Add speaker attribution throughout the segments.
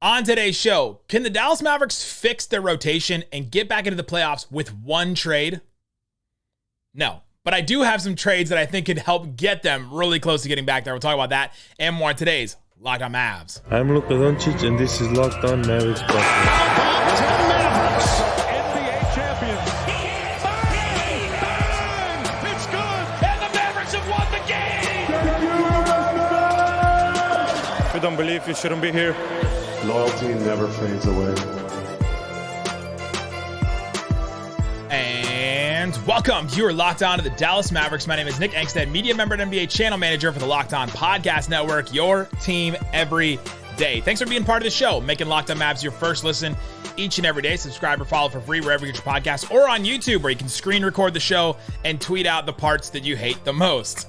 Speaker 1: On today's show, can the Dallas Mavericks fix their rotation and get back into the playoffs with one trade? No, but I do have some trades that I think could help get them really close to getting back there. We'll talk about that and more on today's Locked On Mavs.
Speaker 2: I'm Luka Doncic, and this is Locked On Mavericks podcast.
Speaker 3: Mavericks, NBA champions. Bang! Bang! It's good, and the Mavericks have won the game.
Speaker 4: If you don't believe, you shouldn't be here.
Speaker 5: Loyalty never fades away.
Speaker 1: And welcome. You are locked on to the Dallas Mavericks. My name is Nick Angstadt, media member and NBA channel manager for the Locked On Podcast Network, your team every day. Thanks for being part of the show, making Locked On Mavs your first listen each and every day. Subscribe or follow for free wherever you get your podcasts or on YouTube, where you can screen record the show and tweet out the parts that you hate the most.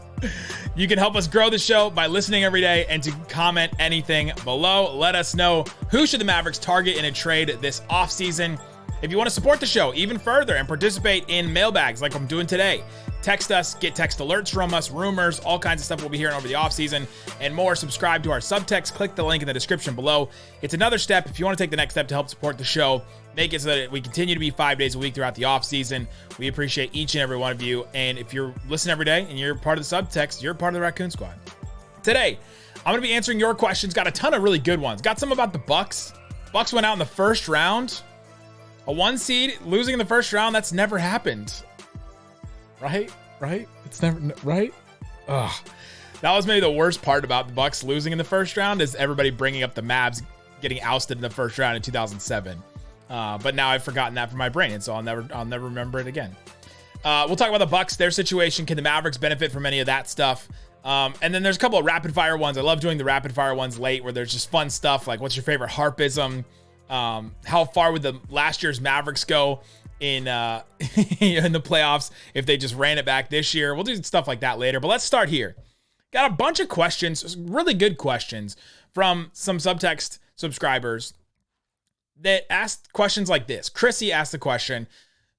Speaker 1: You can help us grow the show by listening every day and to comment anything below. Let us know who should the Mavericks target in a trade this offseason. If you want to support the show even further and participate in mailbags like I'm doing today, text us, get text alerts from us, rumors, all kinds of stuff we'll be hearing over the offseason and more. Subscribe to our subtext. Click the link in the description below. It's another step. If you want to take the next step to help support the show, make it so that we continue to be 5 days a week throughout the offseason. We appreciate each and every one of you. And if you're listening every day and you're part of the subtext, you're part of the Raccoon Squad. Today, I'm going to be answering your questions. Got a ton of really good ones. Got some about the Bucks. Bucks went out in the first round. A 1 seed losing in the first round, that's never happened. Right? It's never, right? Ugh. That was maybe the worst part about the Bucks losing in the first round, is everybody bringing up the Mavs getting ousted in the first round in 2007. But now I've forgotten that from my brain, and so I'll never remember it again. We'll talk about the Bucks, their situation. Can the Mavericks benefit from any of that stuff? And then there's a couple of rapid fire ones. I love doing the rapid fire ones late, where there's just fun stuff like, what's your favorite harpism? How far would the last year's Mavericks go in in the playoffs if they just ran it back this year? We'll do stuff like that later, but let's start here. Got a bunch of questions, really good questions from some subtext subscribers that asked questions like this. Chrissy asked the question,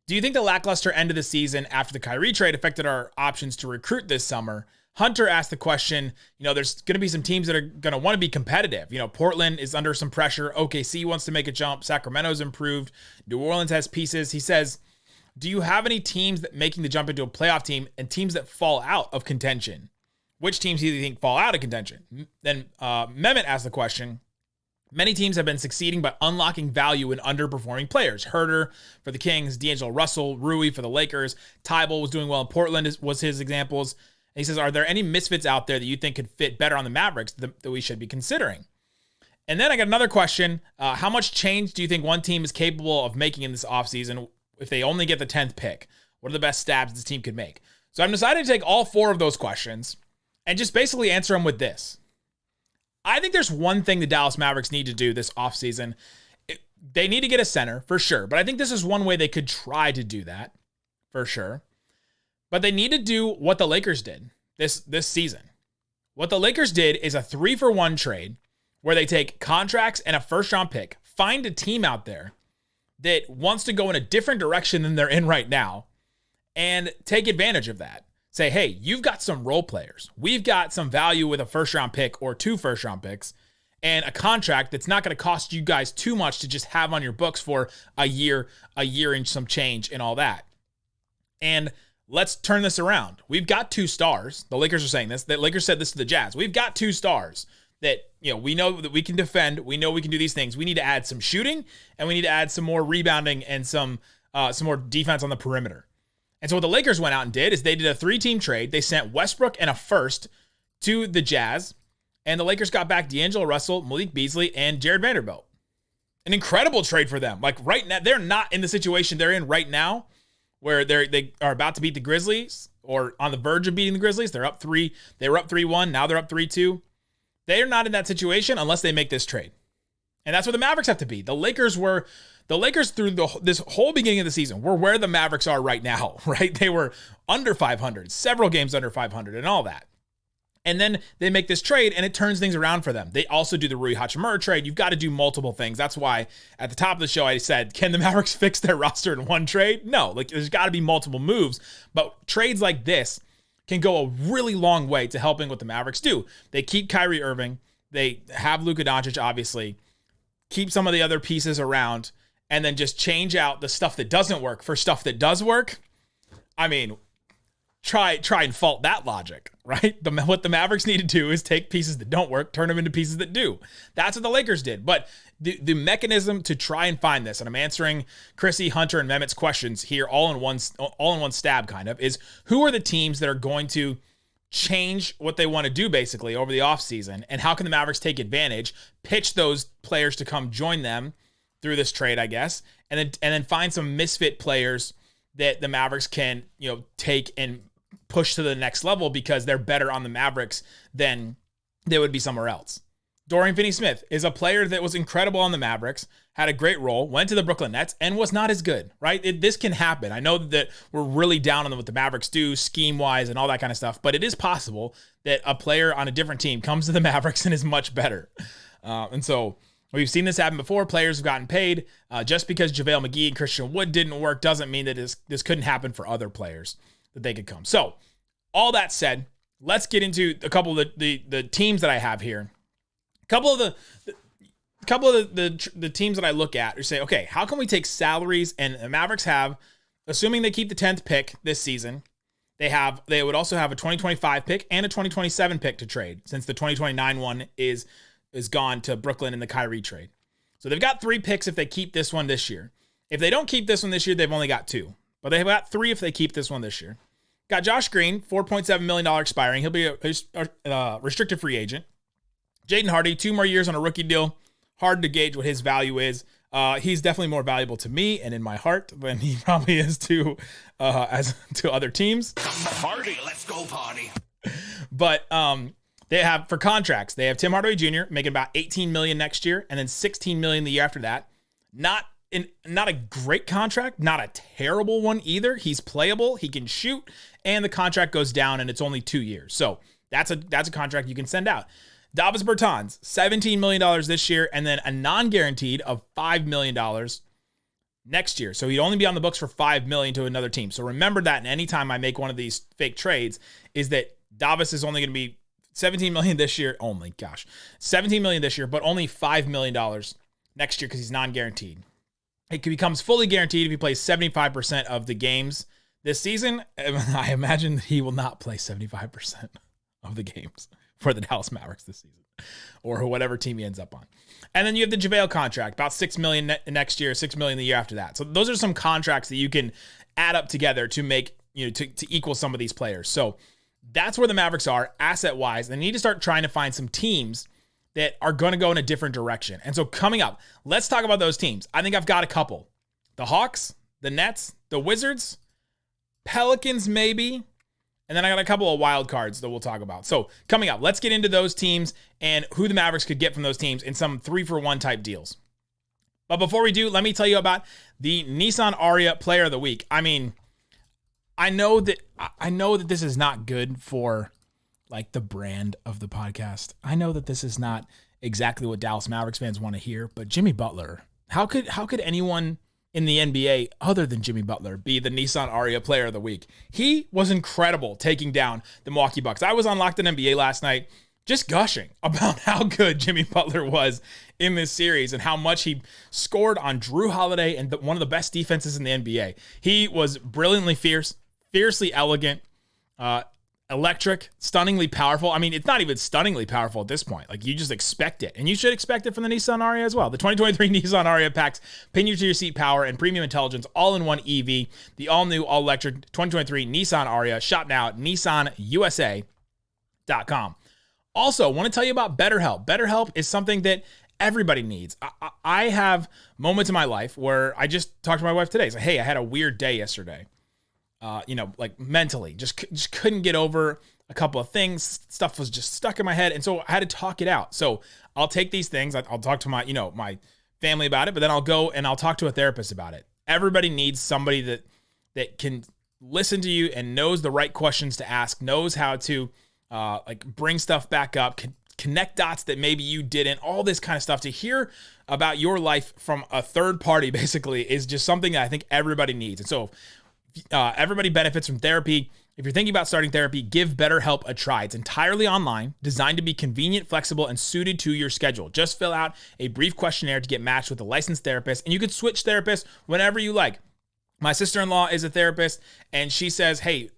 Speaker 1: do you think the lackluster end of the season after the Kyrie trade affected our options to recruit this summer? Hunter asked the question, there's going to be some teams that are going to want to be competitive. Portland is under some pressure. OKC wants to make a jump. Sacramento's improved. New Orleans has pieces. He says, do you have any teams that making the jump into a playoff team and teams that fall out of contention? Which teams do you think fall out of contention? Then Mehmet asked the question, many teams have been succeeding by unlocking value in underperforming players. Herter for the Kings, D'Angelo Russell, Rui for the Lakers. Tybal was doing well in Portland was his examples. And he says, are there any misfits out there that you think could fit better on the Mavericks that we should be considering? And then I got another question. How much change do you think one team is capable of making in this offseason if they only get the 10th pick? What are the best stabs this team could make? So I'm deciding to take all 4 of those questions and just basically answer them with this. I think there's one thing the Dallas Mavericks need to do this offseason. They need to get a center for sure, but I think this is one way they could try to do that for sure. But they need to do what the Lakers did this season. What the Lakers did is a 3-for-1 trade where they take contracts and a first-round pick, find a team out there that wants to go in a different direction than they're in right now, and take advantage of that. Say, hey, you've got some role players. We've got some value with a first-round pick or 2 first-round picks and a contract that's not going to cost you guys too much to just have on your books for a year and some change and all that. And let's turn this around. We've got 2 stars. The Lakers are saying this. The Lakers said this to the Jazz. We've got 2 stars that, we know that we can defend. We know we can do these things. We need to add some shooting, and we need to add some more rebounding and some more defense on the perimeter. And so what the Lakers went out and did is they did a 3-team trade. They sent Westbrook and a first to the Jazz, and the Lakers got back D'Angelo Russell, Malik Beasley, and Jared Vanderbilt. An incredible trade for them. Like right now, they're not in the situation they're in right now, where they are about to beat the Grizzlies or on the verge of beating the Grizzlies. They're up 3. They were up 3-1. Now they're up 3-2. They are not in that situation unless they make this trade. And that's where the Mavericks have to be. The Lakers through this whole beginning of the season were where the Mavericks are right now, right? They were under 500, several games under 500 and all that. And then they make this trade and it turns things around for them. They also do the Rui Hachimura trade. You've got to do multiple things. That's why at the top of the show, I said, can the Mavericks fix their roster in one trade? No, there's got to be multiple moves, but trades like this can go a really long way to helping what the Mavericks do. They keep Kyrie Irving. They have Luka Doncic, obviously. keep some of the other pieces around, and then just change out the stuff that doesn't work for stuff that does work, I mean, try and fault that logic, right? What the Mavericks need to do is take pieces that don't work, turn them into pieces that do. That's what the Lakers did. But the mechanism to try and find this, and I'm answering Chrissy, Hunter, and Mehmet's questions here all in one stab kind of, is who are the teams that are going to change what they want to do basically over the offseason, and how can the Mavericks take advantage, pitch those players to come join them through this trade, I guess, and then find some misfit players that the Mavericks can, take and push to the next level because they're better on the Mavericks than they would be somewhere else. Dorian Finney-Smith is a player that was incredible on the Mavericks, had a great role, went to the Brooklyn Nets, and was not as good, right? This can happen. I know that we're really down on what the Mavericks do scheme-wise and all that kind of stuff, but it is possible that a player on a different team comes to the Mavericks and is much better. And so we've seen this happen before. Players have gotten paid. Just because JaVale McGee and Christian Wood didn't work doesn't mean that this couldn't happen for other players, that they could come. So all that said, let's get into a couple of the teams that I have here. A couple of the teams that I look at or say, okay, how can we take salaries? And the Mavericks have, assuming they keep the 10th pick this season, they would also have a 2025 pick and a 2027 pick to trade, since the 2029 one is gone to Brooklyn in the Kyrie trade. So they've got 3 picks if they keep this one this year. If they don't keep this one this year, they've only got 2. But they've got 3 if they keep this one this year. Got Josh Green, $4.7 million expiring. He'll be a restricted free agent. Jaden Hardy, 2 more years on a rookie deal. Hard to gauge what his value is. He's definitely more valuable to me and in my heart than he probably is to other teams.
Speaker 3: Party, let's go party.
Speaker 1: But they have, for contracts, they have Tim Hardaway Jr. making about $18 million next year, and then $16 million the year after that. Not a great contract, not a terrible one either. He's playable, he can shoot, and the contract goes down, and it's only 2 years. So that's a contract you can send out. Davis Bertans, $17 million this year, and then a non-guaranteed of $5 million next year. So he'd only be on the books for $5 million to another team. So remember that, and anytime I make one of these fake trades, is that Davis is only going to be $17 million this year. Only, gosh, $17 million this year, but only $5 million next year because he's non-guaranteed. It becomes fully guaranteed if he plays 75% of the games this season. I imagine that he will not play 75% of the games for the Dallas Mavericks this season, or whatever team he ends up on. And then you have the JaVale contract, about $6 million next year, $6 million the year after that. So those are some contracts that you can add up together to make, to equal some of these players. So that's where the Mavericks are asset-wise. They need to start trying to find some teams that are going to go in a different direction. And so coming up, let's talk about those teams. I think I've got a couple. The Hawks, the Nets, the Wizards, Pelicans maybe, and then I got a couple of wild cards that we'll talk about. So coming up, let's get into those teams and who the Mavericks could get from those teams in some 3-for-1 type deals. But before we do, let me tell you about the Nissan Aria Player of the Week. I mean, I know that this is not good for like the brand of the podcast. I know that this is not exactly what Dallas Mavericks fans want to hear, but Jimmy Butler, how could anyone in the NBA other than Jimmy Butler be the Nissan Aria Player of the Week? He was incredible taking down the Milwaukee Bucks. I was on Locked On NBA last night just gushing about how good Jimmy Butler was in this series and how much he scored on Drew Holiday and one of the best defenses in the NBA. He was brilliantly fierce, fiercely elegant, electric, stunningly powerful. I mean, it's not even stunningly powerful at this point. Like, you just expect it. And you should expect it from the Nissan Aria as well. The 2023 Nissan Aria packs pin-you-to-your-seat power and premium intelligence all in one EV. The all-new, all-electric 2023 Nissan Aria. Shop now at nissanusa.com. Also, want to tell you about BetterHelp. BetterHelp is something that everybody needs. I have moments in my life where I just talked to my wife today. It's like, hey, I had a weird day yesterday. Like mentally, just couldn't get over a couple of things. Stuff was just stuck in my head. And so I had to talk it out. So I'll take these things. I'll talk to my family about it, but then I'll go and I'll talk to a therapist about it. Everybody needs somebody that can listen to you and knows the right questions to ask, knows how to bring stuff back up, connect dots that maybe you didn't, all this kind of stuff. To hear about your life from a third party basically is just something that I think everybody needs. And so everybody benefits from therapy. If you're thinking about starting therapy, give BetterHelp a try. It's entirely online, designed to be convenient, flexible, and suited to your schedule. Just fill out a brief questionnaire to get matched with a licensed therapist, and you can switch therapists whenever you like. My sister-in-law is a therapist, and she says, hey,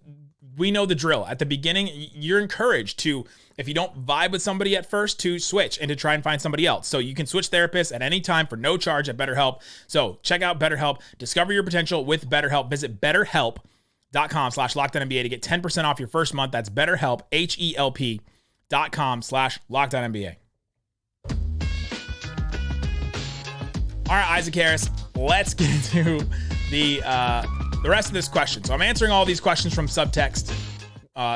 Speaker 1: we know the drill. At the beginning, you're encouraged to, if you don't vibe with somebody at first, to switch and to try and find somebody else. So you can switch therapists at any time for no charge at BetterHelp. So check out BetterHelp. Discover your potential with BetterHelp. Visit BetterHelp.com/LockedOnNBA to get 10% off your first month. That's BetterHelp, HELP.com/LockedOnNBA. All right, Isaac Harris, let's get into the rest of this question. So I'm answering all these questions from subtext.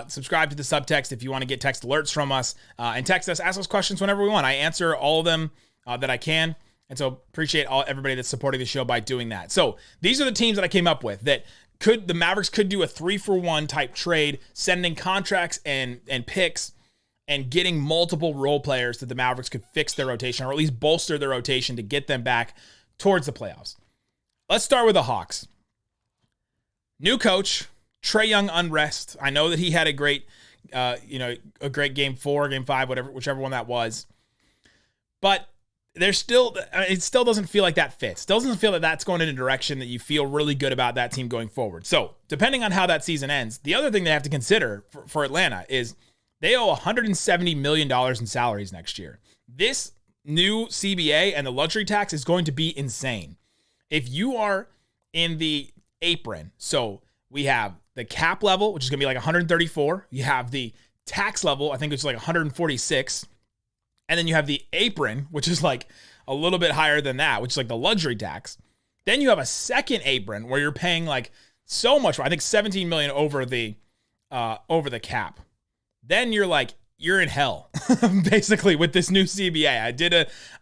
Speaker 1: Subscribe to the subtext if you want to get text alerts from us, and text us, ask us questions whenever we want. I answer all of them that I can. And so appreciate everybody that's supporting the show by doing that. So these are the teams that I came up with that the Mavericks could do a 3-for-1 type trade, sending contracts and picks and getting multiple role players that the Mavericks could fix their rotation, or at least bolster their rotation to get them back towards the playoffs. Let's start with the Hawks. New coach, Trae Young unrest. I know that he had a great, a great game 4, game 5, whichever one that was. But it still doesn't feel like that fits. Still doesn't feel that that's going in a direction that you feel really good about that team going forward. So depending on how that season ends, the other thing they have to consider for Atlanta is they owe $170 million in salaries next year. This new CBA and the luxury tax is going to be insane. If you are in the apron, so we have the cap level, which is going to be like 134. You have the tax level, I think it's like 146. And then you have the apron, which is like a little bit higher than that, which is like the luxury tax. Then you have a second apron where you're paying like so much, I think 17 million over the cap. Then you're in hell, basically, with this new CBA.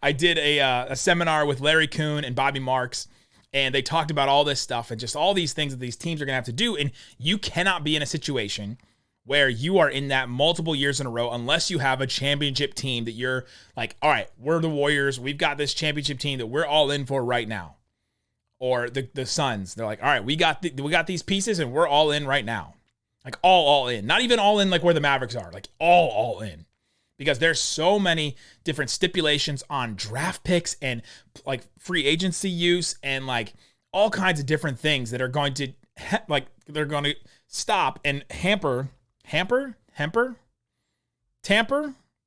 Speaker 1: I did a seminar with Larry Kuhn and Bobby Marks, and they talked about all this stuff and just all these things that these teams are going to have to do. And you cannot be in a situation where you are in that multiple years in a row unless you have a championship team that you're like, all right, we're the Warriors. We've got this championship team that we're all in for right now. Or the Suns. They're like, all right, we got these pieces and we're all in right now. Like all in. Not even all in like where the Mavericks are. Like all in. Because there's so many different stipulations on draft picks and like free agency use and like all kinds of different things that are going to they're going to stop and hamper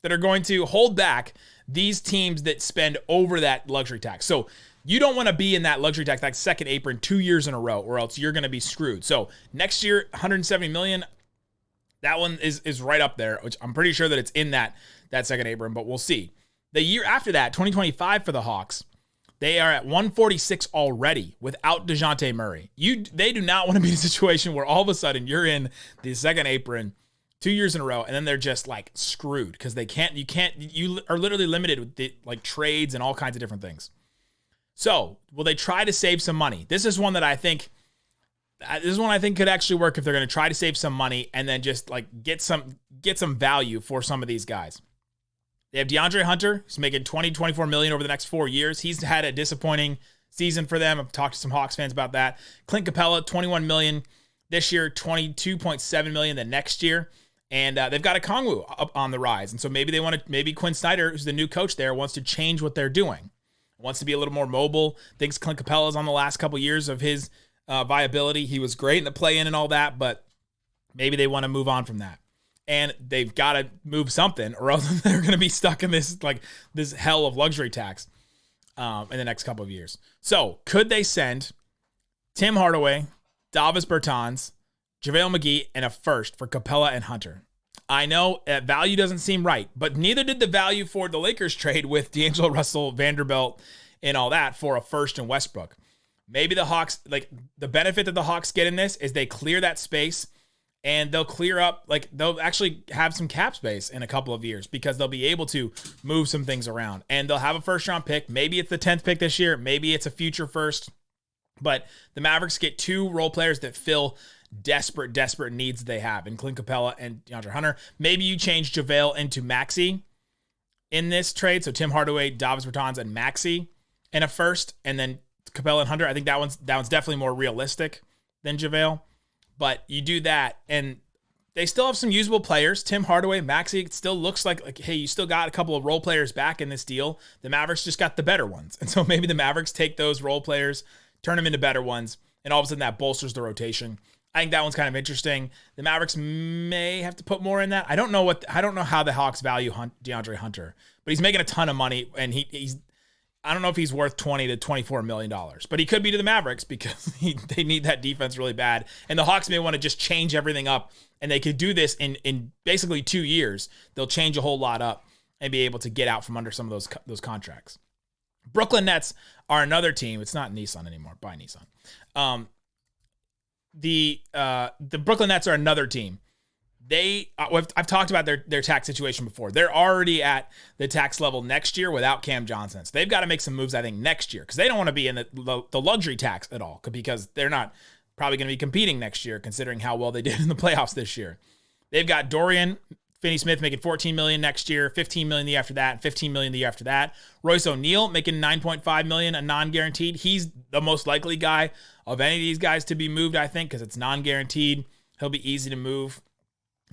Speaker 1: that are going to hold back these teams that spend over that luxury tax. So you don't want to be in that luxury tax, that second apron 2 years in a row, or else you're going to be screwed. So next year, $170 million, that one is right up there, which I'm pretty sure that it's in that second apron, but we'll see. The year after that, 2025 for the Hawks, they are at 146 already without DeJounte Murray. They do not want to be in a situation where all of a sudden you're in the second apron 2 years in a row, and then they're just like screwed because you are literally limited with the, like trades and all kinds of different things. So will they try to save some money? This is one I think could actually work if they're going to try to save some money and then just like get some value for some of these guys. They have DeAndre Hunter, who's making $24 million over the next 4 years. He's had a disappointing season for them. I've talked to some Hawks fans about that. Clint Capella, $21 million this year, $22.7 million the next year. And they've got a Kongwu up on the rise. And so maybe Quinn Snyder, who's the new coach there, wants to change what they're doing. Wants to be a little more mobile. Thinks Clint Capella's on the last couple years of his viability. He was great in the play-in and all that, but maybe they want to move on from that. And they've got to move something, or else they're going to be stuck in this hell of luxury tax in the next couple of years. So could they send Tim Hardaway, Davis Bertans, JaVale McGee, and a first for Capella and Hunter? I know that value doesn't seem right, but neither did the value for the Lakers trade with D'Angelo Russell, Vanderbilt, and all that for a first and Westbrook. Maybe the Hawks, like the benefit that the Hawks get in this is they clear that space. And they'll clear up, like they'll actually have some cap space in a couple of years because they'll be able to move some things around. And they'll have a first round pick. Maybe it's the 10th pick this year. Maybe it's a future first. But the Mavericks get two role players that fill desperate needs they have in Clint Capella and DeAndre Hunter. Maybe you change JaVale into Maxey in this trade. So Tim Hardaway, Davis Bertans, and Maxey in a first. And then Capella and Hunter. I think that one's definitely more realistic than JaVale. But you do that, and they still have some usable players. Tim Hardaway, Maxey, it still looks like, hey, you still got a couple of role players back in this deal. The Mavericks just got the better ones. And so maybe the Mavericks take those role players, turn them into better ones, and all of a sudden that bolsters the rotation. I think that one's kind of interesting. The Mavericks may have to put more in that. I don't know how the Hawks value DeAndre Hunter, but he's making a ton of money, and he's I don't know if he's worth $20 to $24 million, but he could be to the Mavericks because they need that defense really bad. And the Hawks may want to just change everything up, and they could do this in basically 2 years. They'll change a whole lot up and be able to get out from under some of those contracts. Brooklyn Nets are another team. It's not Nissan anymore. Buy Nissan. The Brooklyn Nets are another team. I've talked about their tax situation before. They're already at the tax level next year without Cam Johnson. So they've got to make some moves, I think, next year because they don't want to be in the luxury tax at all because they're not probably going to be competing next year considering how well they did in the playoffs this year. They've got Dorian Finney-Smith making $14 million next year, $15 million the year after that, and $15 million the year after that. Royce O'Neal making $9.5 million, a non-guaranteed. He's the most likely guy of any of these guys to be moved, I think, because it's non-guaranteed. He'll be easy to move.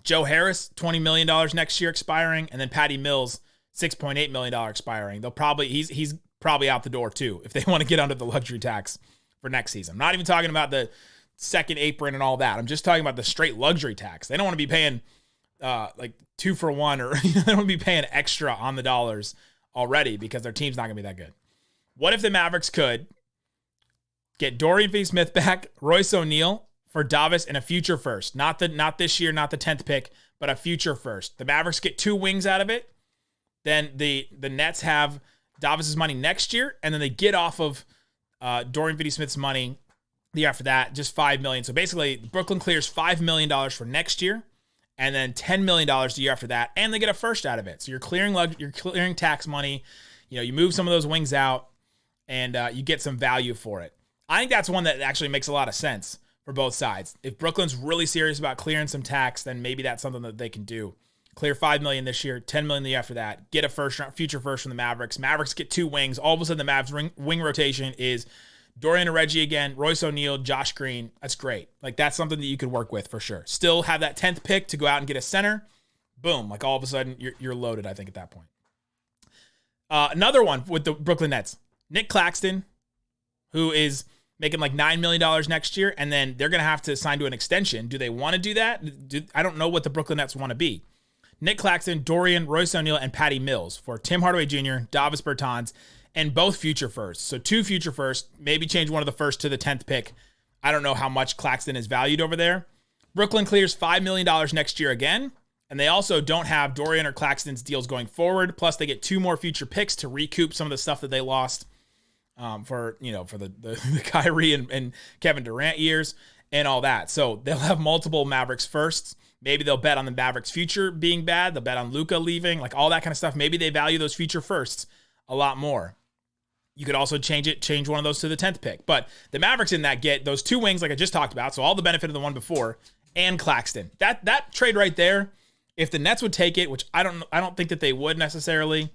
Speaker 1: Joe Harris, $20 million next year expiring, and then Patty Mills, $6.8 million expiring. He's probably out the door too if they want to get under the luxury tax for next season. I'm not even talking about the second apron and all that. I'm just talking about the straight luxury tax. They don't want to be paying like 2 for 1 or they don't want to be paying extra on the dollars already because their team's not going to be that good. What if the Mavericks could get Dorian Finney-Smith back, Royce O'Neal, for Davis and a future first, not this year, not the 10th pick, but a future first. The Mavericks get 2 wings out of it. Then the Nets have Davis's money next year, and then they get off of Dorian Finney-Smith's money the year after that, just $5 million. So basically, Brooklyn clears $5 million for next year, and then $10 million the year after that, and they get a first out of it. So you're clearing tax money. You move some of those wings out, and you get some value for it. I think that's one that actually makes a lot of sense for both sides. If Brooklyn's really serious about clearing some tax, then maybe that's something that they can do. Clear $5 million this year, $10 million the year after that. Get a future first from the Mavericks. Mavericks get 2 wings. All of a sudden, the Mavs wing rotation is Dorian and Reggie again, Royce O'Neal, Josh Green. That's great. Like that's something that you could work with for sure. Still have that 10th pick to go out and get a center. Boom. Like all of a sudden, you're loaded. I think at that point. Another one with the Brooklyn Nets, Nick Claxton, who is making like $9 million next year, and then they're going to have to sign to an extension. Do they want to do that? I don't know what the Brooklyn Nets want to be. Nick Claxton, Dorian, Royce O'Neal, and Patty Mills for Tim Hardaway Jr., Davis Bertans, and both future firsts. So 2 future firsts, maybe change one of the first to the 10th pick. I don't know how much Claxton is valued over there. Brooklyn clears $5 million next year again, and they also don't have Dorian or Claxton's deals going forward. Plus, they get 2 more future picks to recoup some of the stuff that they lost for the Kyrie and Kevin Durant years and all that. So they'll have multiple Mavericks firsts. Maybe they'll bet on the Mavericks future being bad. They'll bet on Luka leaving, like all that kind of stuff. Maybe they value those future firsts a lot more. You could also change one of those to the 10th pick. But the Mavericks in that get those 2 wings like I just talked about. So all the benefit of the one before and Claxton. That trade right there, if the Nets would take it, which I don't think that they would necessarily,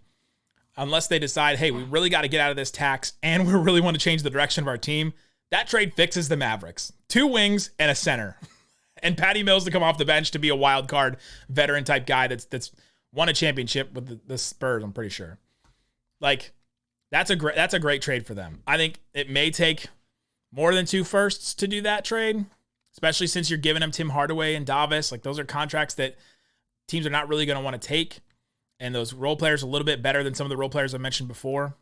Speaker 1: unless they decide, hey, we really got to get out of this tax and we really want to change the direction of our team, that trade fixes the Mavericks. 2 wings and a center. And Patty Mills to come off the bench to be a wild card veteran type guy that's won a championship with the Spurs, I'm pretty sure. Like, that's a great trade for them. I think it may take more than 2 firsts to do that trade, especially since you're giving them Tim Hardaway and Davis. Like, those are contracts that teams are not really going to want to take. And those role players are a little bit better than some of the role players I mentioned before.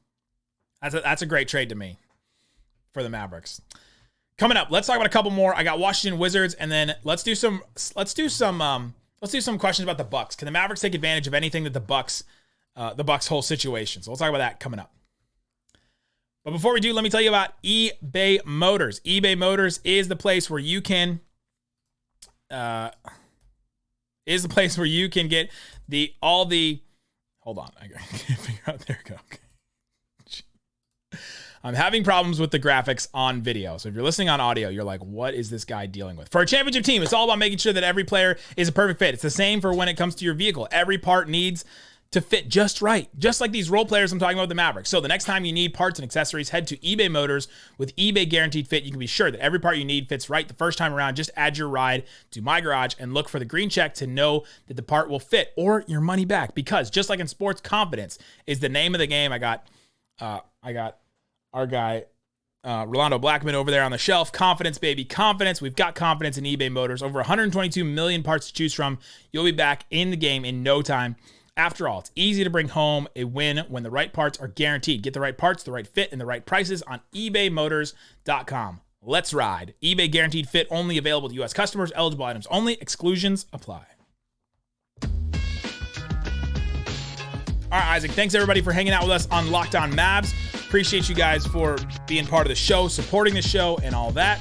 Speaker 1: That's a great trade to me for the Mavericks. Coming up, let's talk about a couple more. I got Washington Wizards, and then let's do some questions about the Bucks. Can the Mavericks take advantage of anything that the Bucks whole situation? So we'll talk about that coming up. But before we do, let me tell you about eBay Motors. eBay Motors is the place where you can get hold on. I can't figure out. There we go. Okay. I'm having problems with the graphics on video. So if you're listening on audio, you're like, what is this guy dealing with? For a championship team, it's all about making sure that every player is a perfect fit. It's the same for when it comes to your vehicle. Every part needs to fit just right, just like these role players I'm talking about with the Mavericks. So the next time you need parts and accessories, head to eBay Motors. With eBay Guaranteed Fit, you can be sure that every part you need fits right the first time around. Just add your ride to My Garage and look for the green check to know that the part will fit or your money back. Because just like in sports, confidence is the name of the game. I got our guy, Rolando Blackman over there on the shelf. Confidence, baby. Confidence. We've got confidence in eBay Motors. Over 122 million parts to choose from. You'll be back in the game in no time. After all, it's easy to bring home a win when the right parts are guaranteed. Get the right parts, the right fit, and the right prices on ebaymotors.com. Let's ride. eBay Guaranteed Fit only available to U.S. customers. Eligible items only. Exclusions apply. All right, Isaac, thanks everybody for hanging out with us on Locked On Mavs. Appreciate you guys for being part of the show, supporting the show, and all that.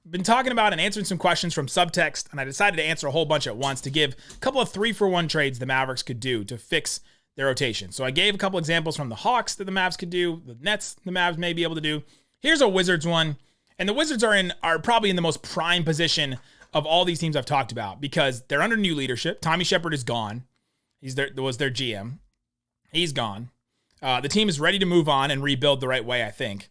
Speaker 1: Been talking about and answering some questions from subtext, and I decided to answer a whole bunch at once to give a couple of 3-for-1 trades the Mavericks could do to fix their rotation. So I gave a couple examples from the Hawks that the Mavs could do, the Nets the Mavs may be able to do. Here's a Wizards one, and the Wizards are probably in the most prime position of all these teams I've talked about because they're under new leadership. Tommy Shepard is gone. Was their GM. He's gone. The team is ready to move on and rebuild the right way, I think.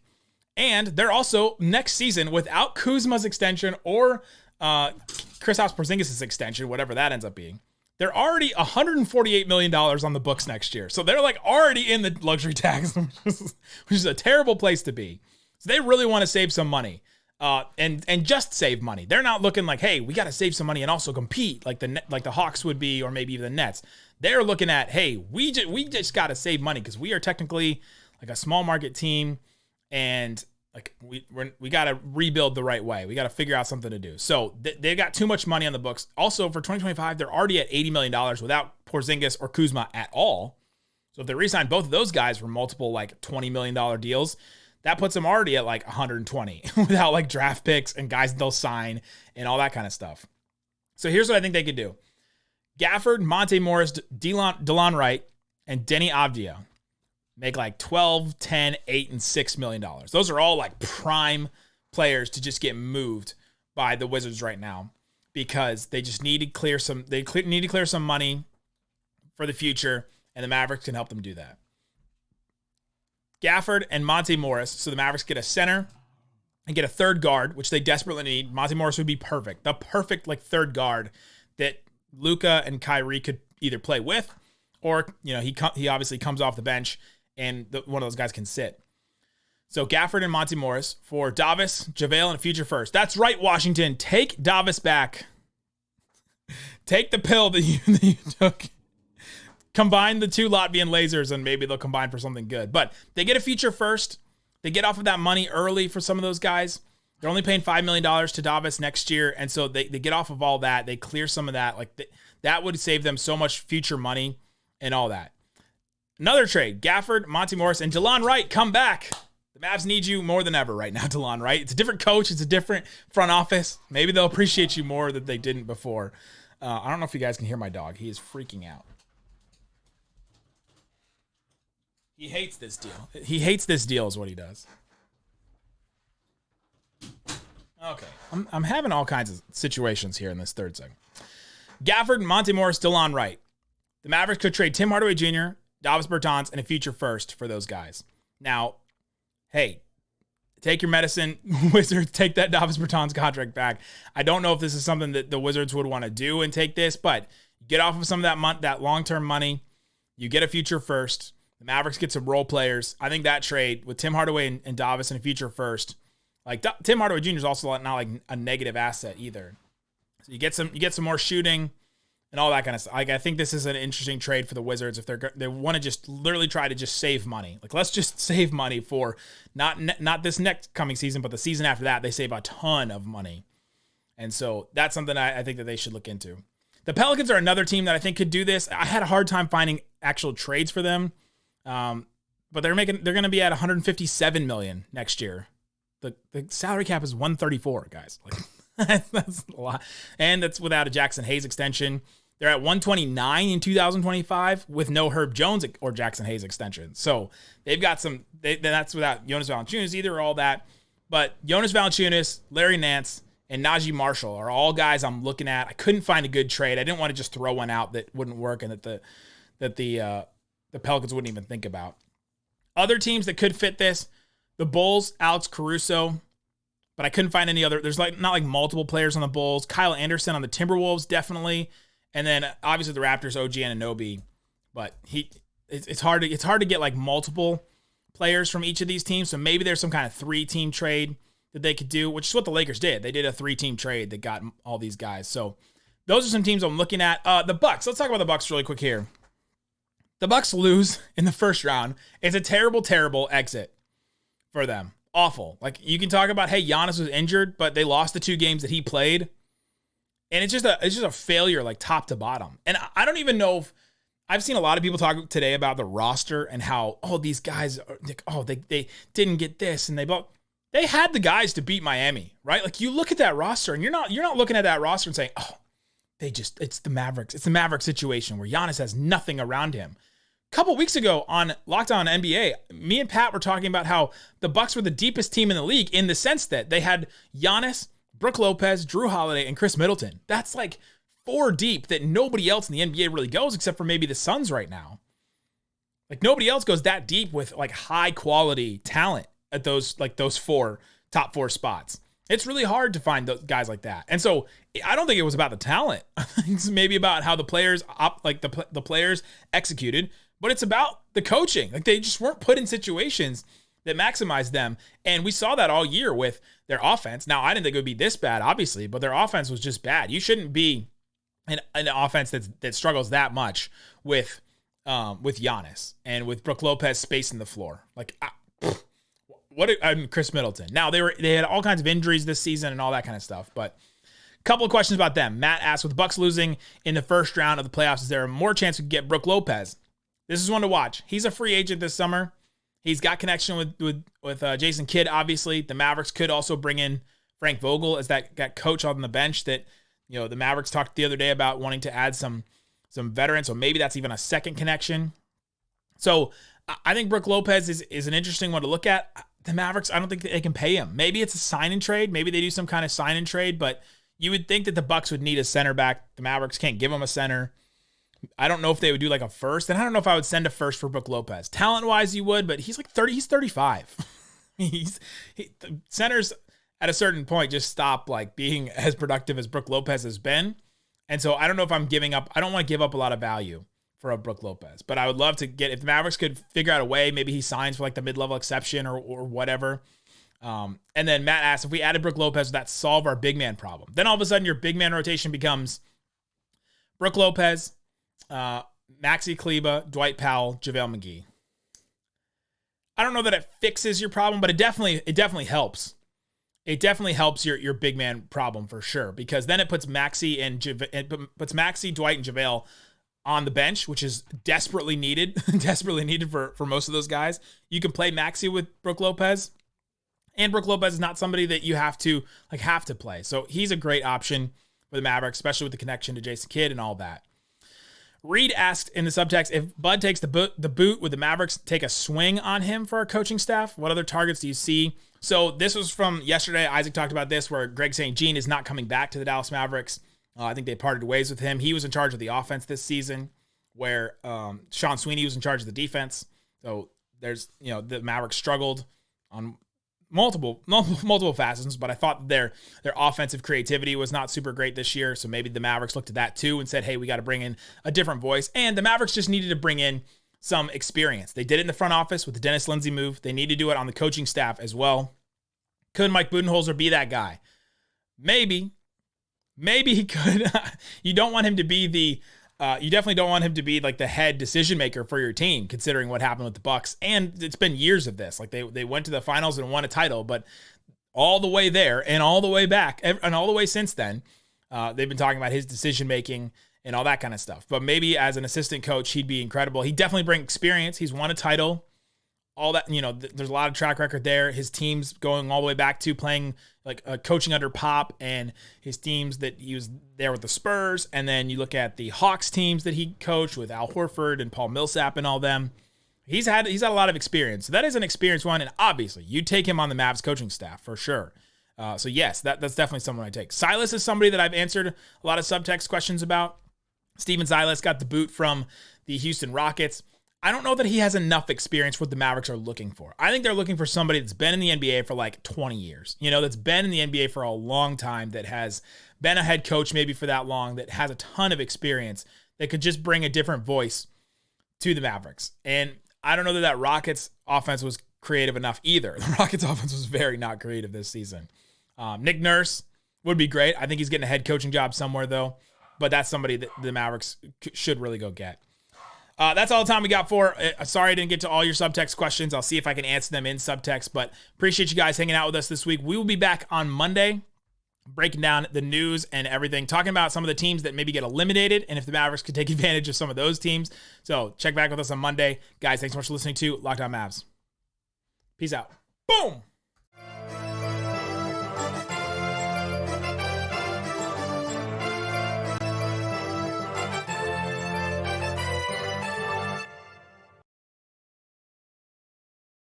Speaker 1: And they're also, next season, without Kuzma's extension or Kristaps Porzingis' extension, whatever that ends up being, they're already $148 million on the books next year. So they're like already in the luxury tax, which is a terrible place to be. So they really want to save some money and just save money. They're not looking like, hey, we got to save some money and also compete like the Hawks would be, or maybe even the Nets. They're looking at, hey, we just got to save money because we are technically like a small market team. And like we got to rebuild the right way. We got to figure out something to do. So they've got too much money on the books. Also, for 2025, they're already at $80 million without Porzingis or Kuzma at all. So if they re-sign both of those guys for multiple like $20 million deals, that puts them already at like 120 without like draft picks and guys they'll sign and all that kind of stuff. So here's what I think they could do. Gafford, Monte Morris, DeLon Wright, and Denny Avdia make like 12, 10, 8, and $6 million. Those are all like prime players to just get moved by the Wizards right now because they just need to clear some money for the future, and the Mavericks can help them do that. Gafford and Monte Morris, so the Mavericks get a center and get a third guard, which they desperately need. Monte Morris would be perfect. The perfect like third guard that Luka and Kyrie could either play with or, you know, he obviously comes off the bench and one of those guys can sit. So Gafford and Monte Morris for Davis, JaVale, and a future first. That's right, Washington. Take Davis back. Take the pill that you took. Combine the two Latvian lasers, and maybe they'll combine for something good. But they get a future first. They get off of that money early for some of those guys. They're only paying $5 million to Davis next year, and so they get off of all that. They clear some of that. That would save them so much future money and all that. Another trade, Gafford, Monte Morris, and DeLon Wright come back. The Mavs need you more than ever right now, DeLon Wright. It's a different coach. It's a different front office. Maybe they'll appreciate you more than they didn't before. I don't know if you guys can hear my dog. He is freaking out. He hates this deal. He hates this deal is what he does. Okay. I'm having all kinds of situations here in this third segment. Gafford, Monte Morris, DeLon Wright. The Mavericks could trade Tim Hardaway Jr., Davis Bertans, and a future first for those guys. Now, hey, take your medicine, Wizards. Take that Davis Bertans contract back. I don't know if this is something that the Wizards would want to do and take this, but get off of some of that long-term money. You get a future first. The Mavericks get some role players. I think that trade with Tim Hardaway and Davis and a future first, like Tim Hardaway Jr. is also not like a negative asset either. So you get some more shooting and all that kind of stuff. Like I think this is an interesting trade for the Wizards if they want to just literally try to just save money. Like let's just save money for not this next coming season, but the season after that. They save a ton of money, and so that's something I think that they should look into. The Pelicans are another team that I think could do this. I had a hard time finding actual trades for them. But they're going to be at $157 million next year. The salary cap is $134, guys. Like that's a lot. And that's without a Jackson Hayes extension. They're at $129 in 2025 with no Herb Jones or Jackson Hayes extension. So they've got that's without Jonas Valanciunas either or all that. But Jonas Valanciunas, Larry Nance, and Najee Marshall are all guys I'm looking at. I couldn't find a good trade. I didn't want to just throw one out that wouldn't work and that that the Pelicans wouldn't even think about. Other teams that could fit this, the Bulls, Alex Caruso, but I couldn't find any other. There's not multiple players on the Bulls. Kyle Anderson on the Timberwolves, definitely. And then obviously the Raptors, OG Anunoby. But it's hard to get like multiple players from each of these teams. So maybe there's some kind of 3-team trade that they could do, which is what the Lakers did. They did a 3-team trade that got all these guys. So those are some teams I'm looking at. The Bucks. Let's talk about the Bucks really quick here. The Bucks lose in the first round. It's a terrible, terrible exit for them. Awful. Like, you can talk about, hey, Giannis was injured, but they lost the 2 games that he played. And it's just a failure, like, top to bottom. And I don't even know if I've seen a lot of people talk today about the roster and how, these guys, they didn't get this and they had the guys to beat Miami, right? Like, you look at that roster and you're not looking at that roster and saying, it's the Mavericks. It's the Mavericks situation where Giannis has nothing around him. A couple weeks ago on Locked On NBA, me and Pat were talking about how the Bucks were the deepest team in the league in the sense that they had Giannis, Brook Lopez, Drew Holiday, and Chris Middleton. That's like 4 deep that nobody else in the NBA really goes except for maybe the Suns right now. Like, nobody else goes that deep with like high quality talent at those top 4 spots. It's really hard to find those guys like that. And so I don't think it was about the talent. I think it's maybe about how the players the players executed. But it's about the coaching. Like, they just weren't put in situations that maximized them. And we saw that all year with their offense. Now, I didn't think it would be this bad, obviously, but their offense was just bad. You shouldn't be an offense that struggles that much with Giannis and with Brook Lopez spacing the floor. Like, Chris Middleton. Now, they had all kinds of injuries this season and all that kind of stuff, but a couple of questions about them. Matt asked, with the Bucks losing in the first round of the playoffs, is there more chance we could get Brook Lopez? This is one to watch. He's a free agent this summer. He's got connection with Jason Kidd, obviously. The Mavericks could also bring in Frank Vogel as that coach on the bench that, the Mavericks talked the other day about wanting to add some veterans. So maybe that's even a second connection. So I think Brook Lopez is an interesting one to look at. The Mavericks, I don't think they can pay him. Maybe it's a sign and trade. Maybe they do some kind of sign and trade, but you would think that the Bucks would need a center back. The Mavericks can't give him a center. I don't know if they would do like a first, and I don't know if I would send a first for Brook Lopez. Talent-wise, you would, but he's like 30. He's 35. Centers at a certain point just stop like being as productive as Brook Lopez has been, and so I don't know if I'm giving up. I don't want to give up a lot of value for a Brook Lopez, but I would love to get, if the Mavericks could figure out a way, maybe he signs for like the mid-level exception or whatever. And then Matt asked, if we added Brook Lopez, would that solve our big man problem? Then all of a sudden your big man rotation becomes Brook Lopez, Maxi Kleber, Dwight Powell, JaVale McGee. I don't know that it fixes your problem, but it definitely helps. It definitely helps your big man problem for sure, because then it puts Maxi, Dwight, and JaVale on the bench, which is desperately needed for most of those guys. You can play Maxi with Brook Lopez, and Brook Lopez is not somebody that you have to play. So he's a great option for the Mavericks, especially with the connection to Jason Kidd and all that. Reed asked in the subtext, if Bud takes the boot, would the Mavericks take a swing on him for our coaching staff? What other targets do you see? So this was from yesterday. Isaac talked about this, where Greg St. Jean is not coming back to the Dallas Mavericks. I think they parted ways with him. He was in charge of the offense this season, where Sean Sweeney was in charge of the defense. So there's, the Mavericks struggled on multiple facets, but I thought their offensive creativity was not super great this year. So maybe the Mavericks looked at that too and said, hey, we got to bring in a different voice. And the Mavericks just needed to bring in some experience. They did it in the front office with the Dennis Lindsey move. They need to do it on the coaching staff as well. Could Mike Budenholzer be that guy? Maybe he could. You don't want him to be you definitely don't want him to be like the head decision maker for your team, considering what happened with the Bucks. And it's been years of this. Like they went to the finals and won a title, but all the way there and all the way back and all the way since then, they've been talking about his decision making and all that kind of stuff. But maybe as an assistant coach, he'd be incredible. He definitely brings experience. He's won a title. All that, there's a lot of track record there. His teams going all the way back to playing coaching under Pop, and his teams that he was there with the Spurs. And then you look at the Hawks teams that he coached with Al Horford and Paul Millsap and all them. He's had a lot of experience. So that is an experienced one. And obviously you take him on the Mavs coaching staff for sure. So yes, that's definitely someone I take. Silas is somebody that I've answered a lot of subtext questions about. Steven Silas got the boot from the Houston Rockets. I don't know that he has enough experience for what the Mavericks are looking for. I think they're looking for somebody that's been in the NBA for like 20 years, that's been in the NBA for a long time, that has been a head coach maybe for that long, that has a ton of experience, that could just bring a different voice to the Mavericks. And I don't know that Rockets offense was creative enough either. The Rockets offense was very not creative this season. Nick Nurse would be great. I think he's getting a head coaching job somewhere though, but that's somebody that the Mavericks should really go get. That's all the time we got for. Sorry I didn't get to all your subtext questions. I'll see if I can answer them in subtext, but appreciate you guys hanging out with us this week. We will be back on Monday, breaking down the news and everything, talking about some of the teams that maybe get eliminated and if the Mavericks could take advantage of some of those teams. So check back with us on Monday. Guys, thanks so much for listening to Locked On Mavs. Peace out. Boom!